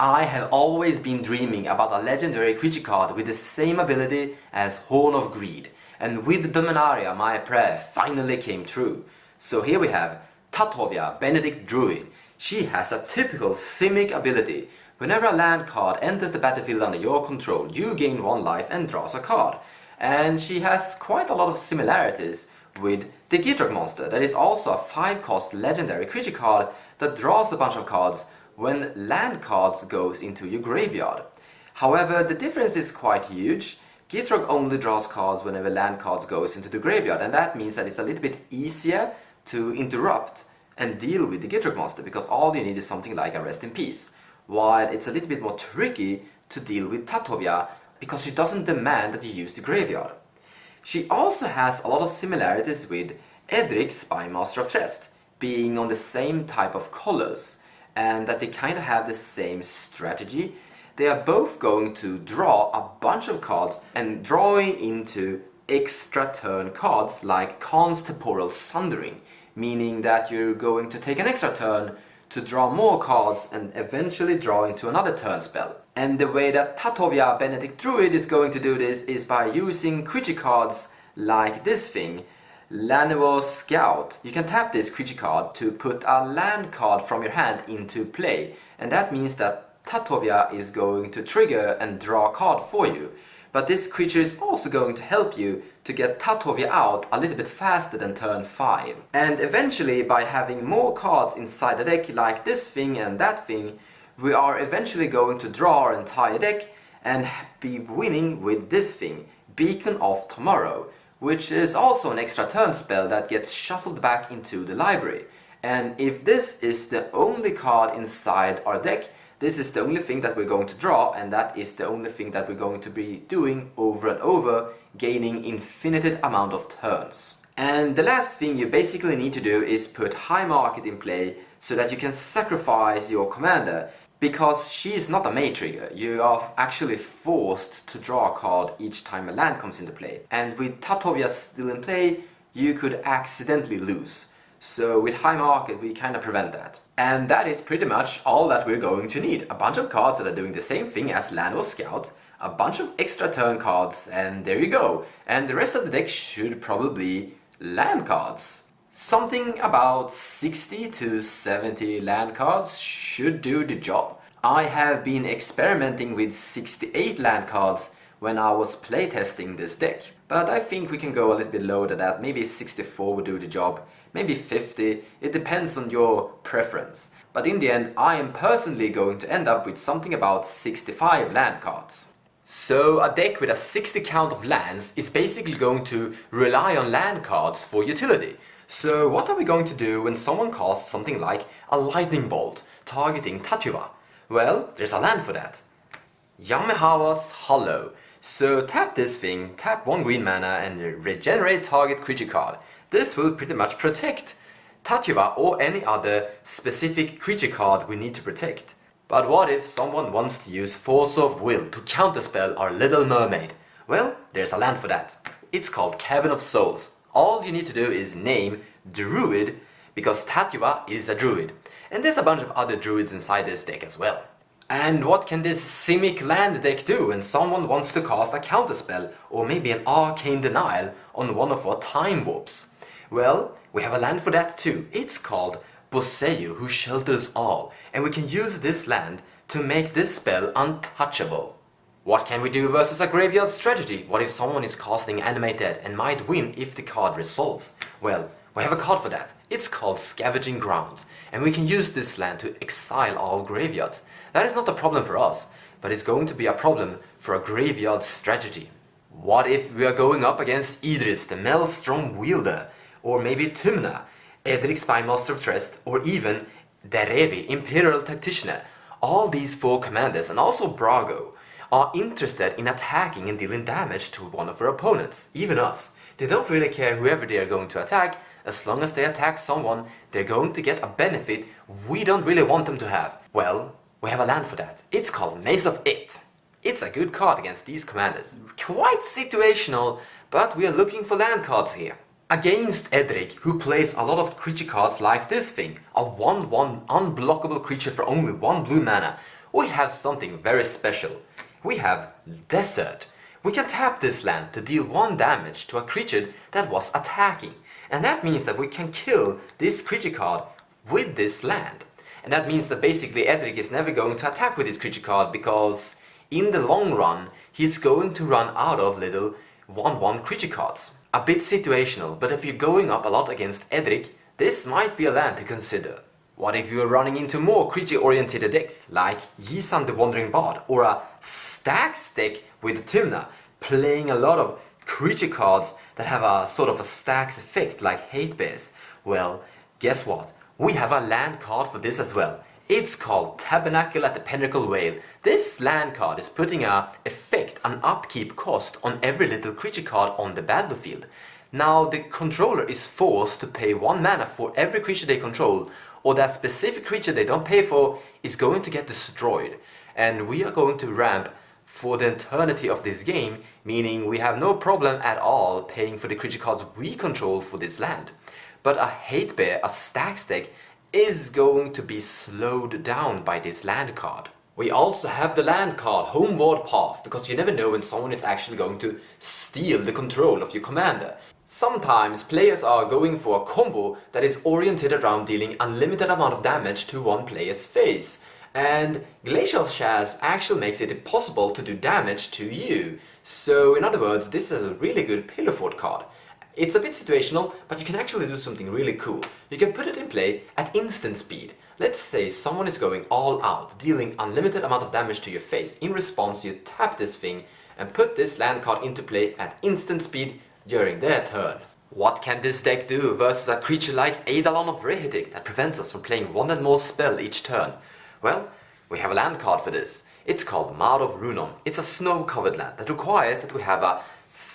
I have always been dreaming about a legendary creature card with the same ability as Horn of Greed, and with Dominaria my prayer finally came true. So here we have Tatyova Benedict Druid. She has a typical Simic ability. Whenever a land card enters the battlefield under your control, you gain 1 life and draws a card. And she has quite a lot of similarities with the Gitrog monster, that is also a 5-cost legendary creature card that draws a bunch of cards when land cards goes into your graveyard. However, the difference is quite huge. Gitrog only draws cards whenever land cards goes into the graveyard, and that means that it's a little bit easier to interrupt and deal with the Gitrog monster, because all you need is something like a Rest in Peace. While it's a little bit more tricky to deal with Tatyova, because she doesn't demand that you use the graveyard. She also has a lot of similarities with Edric, Spymaster of Trest, being on the same type of colors, and that they kind of have the same strategy. They are both going to draw a bunch of cards and drawing into extra turn cards like Khan's Temporal Sundering, meaning that you're going to take an extra turn to draw more cards and eventually draw into another turn spell. And the way that Tatyova Benedict Druid is going to do this is by using creature cards like this thing, Llanowar Scout. You can tap this creature card to put a land card from your hand into play, and that means that Tatyova is going to trigger and draw a card for you. But this creature is also going to help you to get Tatyova out a little bit faster than turn 5. And eventually, by having more cards inside the deck like this thing and that thing, we are eventually going to draw our entire deck and be winning with this thing, Beacon of Tomorrow, which is also an extra turn spell that gets shuffled back into the library. And if this is the only card inside our deck, this is the only thing that we're going to draw, and that is the only thing that we're going to be doing over and over, gaining infinite amount of turns. And the last thing you basically need to do is put High Market in play so that you can sacrifice your commander, because she is not a May trigger. You are actually forced to draw a card each time a land comes into play. And with Tatyova still in play, you could accidentally lose. So with High Market we kind of prevent that. And that is pretty much all that we're going to need. A bunch of cards that are doing the same thing as Llanowar Scout, a bunch of extra turn cards, and there you go. And the rest of the deck should probably be land cards. Something about 60 to 70 land cards should do the job. I have been experimenting with 68 land cards when I was playtesting this deck, but I think we can go a little bit lower than that. Maybe 64 would do the job, maybe 50, it depends on your preference. But in the end, I am personally going to end up with something about 65 land cards. So a deck with a 60 count of lands is basically going to rely on land cards for utility. So what are we going to do when someone casts something like a Lightning Bolt targeting Tatyova? Well, there's a land for that. Yamahawa's Hollow. So tap this thing, tap 1 green mana and regenerate target creature card. This will pretty much protect Tatyova or any other specific creature card we need to protect. But what if someone wants to use Force of Will to counterspell our Little Mermaid? Well, there's a land for that. It's called Cavern of Souls. All you need to do is name Druid, because Tatyova is a Druid. And there's a bunch of other Druids inside this deck as well. And what can this Simic land deck do when someone wants to cast a counterspell or maybe an Arcane Denial on one of our Time Warps? Well, we have a land for that too. It's called Boseyu, who shelters all, and we can use this land to make this spell untouchable. What can we do versus a graveyard strategy? What if someone is casting Animate Dead and might win if the card resolves? Well, we have a card for that. It's called Scavenging Grounds, and we can use this land to exile all graveyards. That is not a problem for us, but it's going to be a problem for a graveyard strategy. What if we are going up against Idris, the Maelstrom Wielder, or maybe Tymna, Edric, Spymaster of Trest, or even Derevi, Imperial Tacticianer? All these 4 commanders, and also Brago, are interested in attacking and dealing damage to one of our opponents, even us. They don't really care whoever they are going to attack. As long as they attack someone, they're going to get a benefit we don't really want them to have. Well, we have a land for that. It's called Maze of It. It's a good card against these commanders. Quite situational, but we are looking for land cards here. Against Edric, who plays a lot of creature cards like this thing, a 1/1 unblockable creature for only 1 blue mana, we have something very special. We have Desert. We can tap this land to deal 1 damage to a creature that was attacking. And that means that we can kill this creature card with this land. And that means that basically Edric is never going to attack with this creature card because in the long run he's going to run out of little 1/1 creature cards. A bit situational, but if you're going up a lot against Edric, this might be a land to consider. What if you are running into more creature-oriented decks, like Yisan the Wandering Bard, or a stacks deck with Tymna, playing a lot of creature cards that have a sort of a stacks effect, like Hate Bears? Well, guess what? We have a land card for this as well. It's called Tabernacle at the Pinnacle Whale. This land card is putting an effect, an upkeep cost on every little creature card on the battlefield. Now the controller is forced to pay 1 mana for every creature they control, or that specific creature they don't pay for is going to get destroyed. And we are going to ramp for the eternity of this game, meaning we have no problem at all paying for the creature cards we control for this land. But a Hate Bear, a stacks deck, is going to be slowed down by this land card. We also have the land card Homeward Path, because you never know when someone is actually going to steal the control of your commander. Sometimes players are going for a combo that is oriented around dealing unlimited amount of damage to one player's face. And Glacial Shaz actually makes it possible to do damage to you. So in other words, this is a really good pillar fort card. It's a bit situational, but you can actually do something really cool. You can put it in play at instant speed. Let's say someone is going all out, dealing unlimited amount of damage to your face. In response, you tap this thing and put this land card into play at instant speed during their turn. What can this deck do versus a creature like Eidolon of Rehitic that prevents us from playing 1 and more spell each turn? Well, we have a land card for this. It's called Maud of Runom. It's a snow-covered land that requires that we have a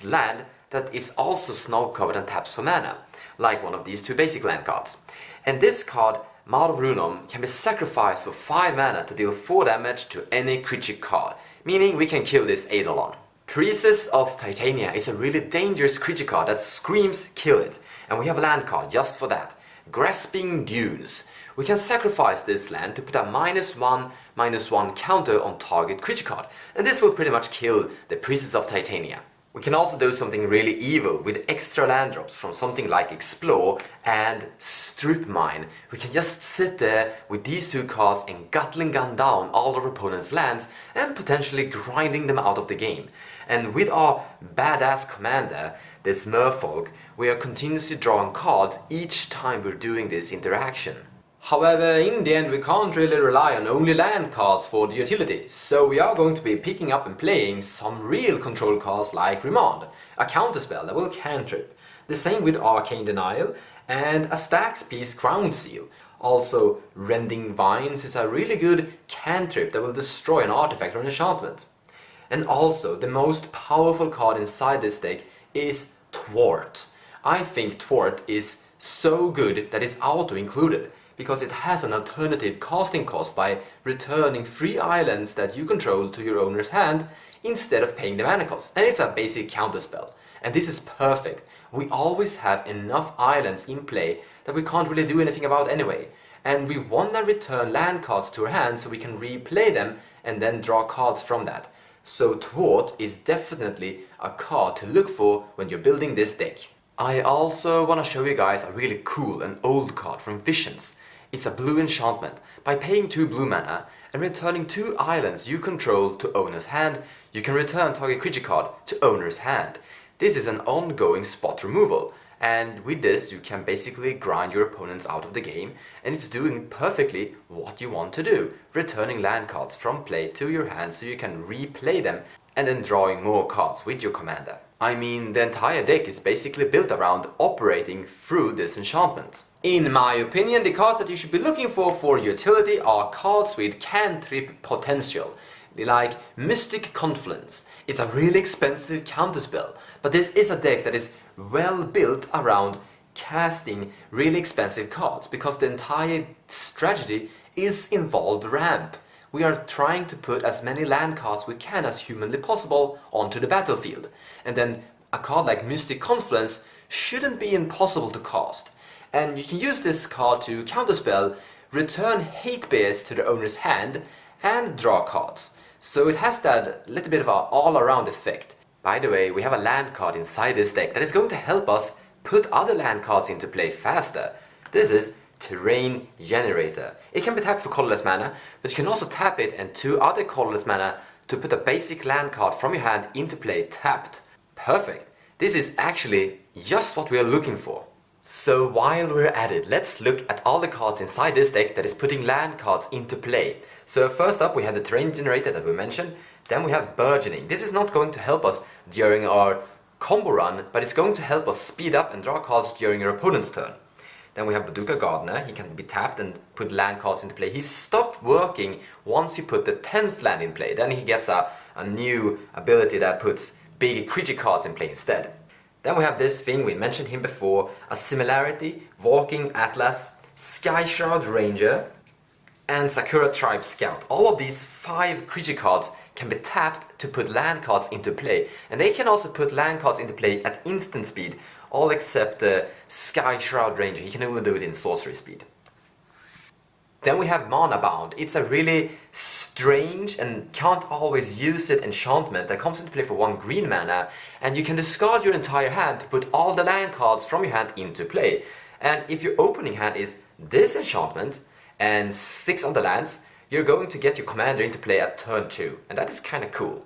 land that is also snow-covered and taps for mana, like one of these 2 basic land cards. And this card, Maud of Runom, can be sacrificed for 5 mana to deal 4 damage to any creature card, meaning we can kill this Eidolon. Priestess of Titania is a really dangerous creature card that screams kill it, and we have a land card just for that, Grasping Dunes. We can sacrifice this land to put a -1/-1 counter on target creature card, and this will pretty much kill the Priestess of Titania. We can also do something really evil with extra land drops from something like Explore and Strip Mine. We can just sit there with these 2 cards and Gatling gun down all our opponent's lands and potentially grinding them out of the game. And with our badass commander, this Merfolk, we are continuously drawing cards each time we're doing this interaction. However, in the end we can't really rely on only land cards for the utility, so we are going to be picking up and playing some real control cards like Remand, a counterspell that will cantrip. The same with Arcane Denial and a Stacks Piece Ground Seal. Also, Rending Vines is a really good cantrip that will destroy an artifact or an enchantment. And also, the most powerful card inside this deck is Thwart. I think Thwart is so good that it's auto-included, because it has an alternative casting cost by returning 3 islands that you control to your owner's hand instead of paying the mana cost. And it's a basic counterspell. And this is perfect. We always have enough islands in play that we can't really do anything about anyway. And we wanna return land cards to our hand so we can replay them and then draw cards from that. So Thwart is definitely a card to look for when you're building this deck. I also wanna show you guys a really cool and old card from Visions. It's a blue enchantment. By paying 2 blue mana and returning 2 islands you control to owner's hand, you can return target creature card to owner's hand. This is an ongoing spot removal, and with this you can basically grind your opponents out of the game, and it's doing perfectly what you want to do, returning land cards from play to your hand so you can replay them and then drawing more cards with your commander. I mean, the entire deck is basically built around operating through this enchantment. In my opinion, the cards that you should be looking for utility are cards with cantrip potential, like Mystic Confluence. It's a really expensive counterspell, but this is a deck that is well built around casting really expensive cards, because the entire strategy is involved ramp. We are trying to put as many land cards we can as humanly possible onto the battlefield, and then a card like Mystic Confluence shouldn't be impossible to cast. And you can use this card to counterspell, return Hate Bears to the owner's hand, and draw cards. So it has that little bit of an all-around effect. By the way, we have a land card inside this deck that is going to help us put other land cards into play faster. This is Terrain Generator. It can be tapped for colorless mana, but you can also tap it and 2 other colorless mana to put a basic land card from your hand into play tapped. Perfect! This is actually just what we are looking for. So while we're at it, let's look at all the cards inside this deck that is putting land cards into play. So first up we have the Terrain Generator that we mentioned, then we have Burgeoning. This is not going to help us during our combo run, but it's going to help us speed up and draw cards during your opponent's turn. Then we have Boduka Gardener. He can be tapped and put land cards into play. He stopped working once you put the 10th land in play. Then he gets a new ability that puts big creature cards in play instead. Then we have this thing, we mentioned him before, a Similarity, Walking Atlas, Sky Shroud Ranger, and Sakura Tribe Scout. All of these 5 creature cards can be tapped to put land cards into play. And they can also put land cards into play at instant speed, all except the Sky Shroud Ranger. He can only do it in sorcery speed. Then we have Mana Bound. It's a really strange and can't always use it enchantment that comes into play for 1 green mana, and you can discard your entire hand to put all the land cards from your hand into play. And if your opening hand is this enchantment and 6 other lands, you're going to get your commander into play at turn 2, and that is kinda cool.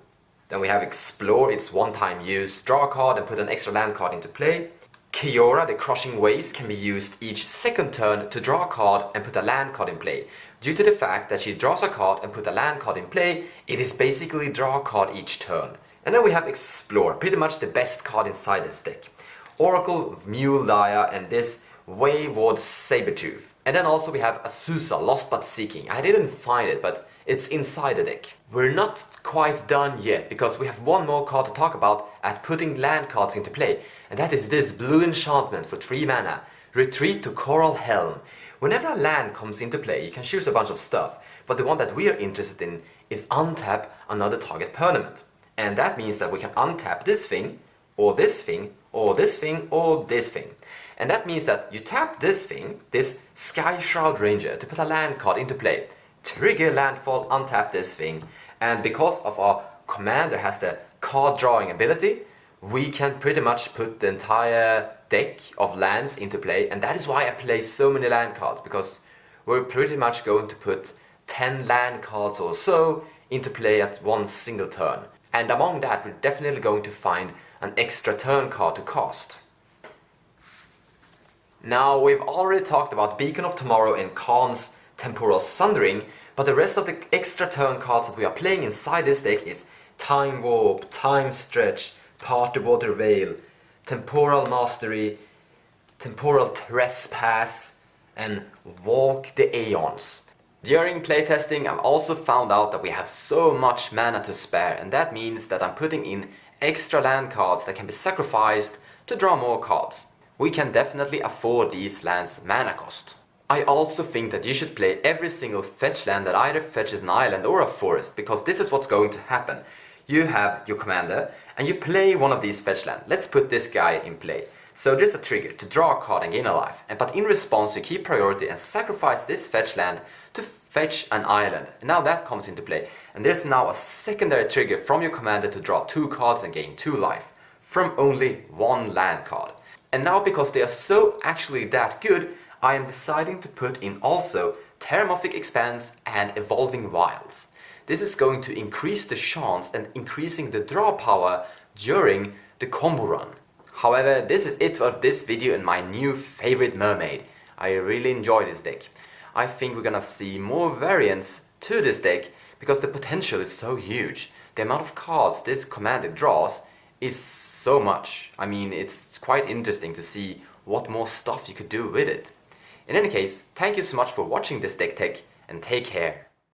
Then we have Explore, it's one-time use, draw a card and put an extra land card into play. Kiora, the Crushing Waves, can be used each second turn to draw a card and put a land card in play. Due to the fact that she draws a card and put a land card in play, it is basically draw a card each turn. And then we have Explore, pretty much the best card inside this deck. Oracle, Mule Dire, and this Wayward Sabertooth. And then also we have Azusa, Lost But Seeking. I didn't find it, but it's inside the deck. We're not quite done yet, because we have one more card to talk about at putting land cards into play, and that is this blue enchantment for 3 mana, Retreat to Coral Helm. Whenever a land comes into play, you can choose a bunch of stuff, but the one that we are interested in is untap another target permanent. And that means that we can untap this thing, or this thing, or this thing, or this thing. And that means that you tap this thing, this Sky Shroud Ranger, to put a land card into play, trigger landfall, untap this thing, and because of our commander has the card drawing ability, we can pretty much put the entire deck of lands into play, and that is why I play so many land cards, because we're pretty much going to put 10 land cards or so into play at one single turn. And among that, we're definitely going to find an extra turn card to cast. Now, we've already talked about Beacon of Tomorrow and Khan's Temporal Sundering, but the rest of the extra turn cards that we are playing inside this deck is Time Warp, Time Stretch, Party Water Veil, Temporal Mastery, Temporal Trespass, and Walk the Aeons. During playtesting, I've also found out that we have so much mana to spare, and that means that I'm putting in extra land cards that can be sacrificed to draw more cards. We can definitely afford these lands' mana cost. I also think that you should play every single fetch land that either fetches an island or a forest, because this is what's going to happen. You have your commander, and you play one of these fetch lands. Let's put this guy in play. So there's a trigger to draw a card and gain a life, but in response you keep priority and sacrifice this fetch land to fetch an island. And now that comes into play, and there's now a secondary trigger from your commander to draw 2 cards and gain 2 life, from only 1 land card. And now, because they are so actually that good, I am deciding to put in also Terramorphic Expanse and Evolving Wilds. This is going to increase the chance and increasing the draw power during the combo run. However, this is it for this video and my new favorite mermaid. I really enjoy this deck. I think we're gonna see more variants to this deck because the potential is so huge. The amount of cards this commander draws is so much. I mean, it's quite interesting to see what more stuff you could do with it. In any case, thank you so much for watching this deck tech, and take care.